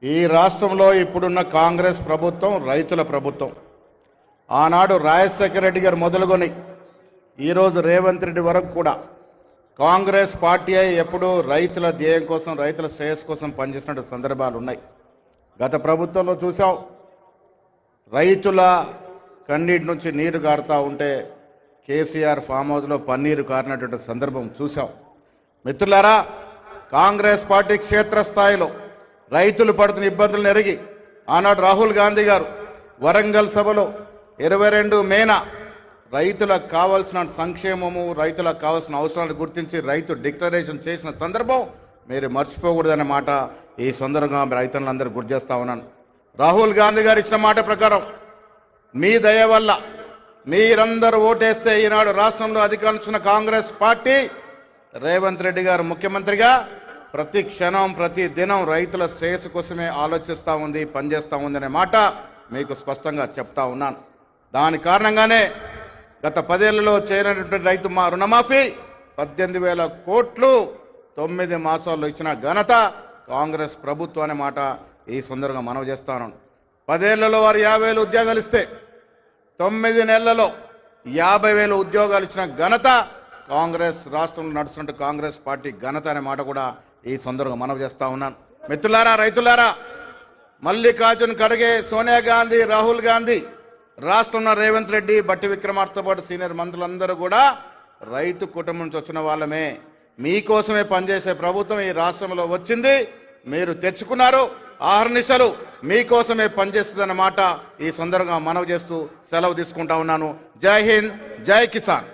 ఈ రాష్ట్రంలో ఇప్పుడున్న కాంగ్రెస్ ప్రభుత్వం రైతుల ప్రభుత్వం. ఆనాడు రాజశేఖర రెడ్డి గారు మొదలుకొని ఈరోజు రేవంత్ రెడ్డి వరకు కూడా కాంగ్రెస్ పార్టీ ఎప్పుడూ రైతుల ధ్యేయం కోసం, రైతుల శ్రేయస్సు కోసం పనిచేసిన సందర్భాలు ఉన్నాయి. గత ప్రభుత్వంలో చూసాం, రైతుల కన్నీటి నుంచి నీరు కారుతూ ఉంటే కేసీఆర్ ఫామ్ హౌస్లో పన్నీరు కారినటువంటి సందర్భం చూసాం. మిత్రులారా, కాంగ్రెస్ పార్టీ క్షేత్రస్థాయిలో రైతులు పడుతున్న ఇబ్బందులను ఎరిగి ఆనాడు రాహుల్ గాంధీ గారు వరంగల్ సభలో 22 మేన రైతులకు కావాల్సిన సంక్షేమము, రైతులకు కావాల్సిన అవసరాలను గుర్తించి రైతు డిక్లరేషన్ చేసిన సందర్భం మీరు మర్చిపోకూడదనే మాట ఈ సందర్భంగా రైతులందరూ గుర్తు చేస్తా ఉన్నాను. రాహుల్ గాంధీ గారు ఇచ్చిన మాట ప్రకారం మీ దయ వల్ల మీరందరూ ఓటేస్తే ఈనాడు రాష్ట్రంలో అధికారించిన కాంగ్రెస్ పార్టీ రేవంత్ రెడ్డి గారు ముఖ్యమంత్రిగా ప్రతి క్షణం, ప్రతి దినం రైతుల శ్రేయస్సు కోసమే ఆలోచిస్తూ ఉంది, పనిచేస్తూ ఉంది అనే మాట మీకు స్పష్టంగా చెప్తా ఉన్నాను. దాని కారణంగానే గత 10 ఏళ్లలో చేయనటువంటి రైతు రుణమాఫీ 18,000 కోట్లు 9 మాసాల్లో ఇచ్చిన ఘనత కాంగ్రెస్ ప్రభుత్వం అనే మాట ఈ సందర్భంగా మనవి చేస్తాను. 10 ఏళ్లలో వారు 50,000 ఉద్యోగాలు ఇస్తే 9 నెలలలో 50,000 ఉద్యోగాలు ఇచ్చిన ఘనత కాంగ్రెస్ రాష్ట్రంలో నడుస్తున్న కాంగ్రెస్ పార్టీ ఘనత అనే మాట కూడా ఈ సందర్భంగా మనవి చేస్తా ఉన్నాను. మిత్రులారా, రైతులారా, మల్లికార్జున్ ఖర్గే, సోనియా గాంధీ, రాహుల్ గాంధీ, రాష్ట్రంలో రేవంత్ రెడ్డి, బట్టి విక్రమార్కతో పాటు సీనియర్ మంత్రులందరూ కూడా రైతు కుటుంబం నుంచి వచ్చిన వాళ్ళమే. మీకోసమే పనిచేసే ప్రభుత్వం ఈ రాష్ట్రంలో వచ్చింది, మీరు తెచ్చుకున్నారు. ఆహర్నిశలు మీకోసమే పనిచేస్తుందన్నమాట ఈ సందర్భంగా మనవి చేస్తూ సెలవు తీసుకుంటా ఉన్నాను. జై హింద్, జై కిసాన్.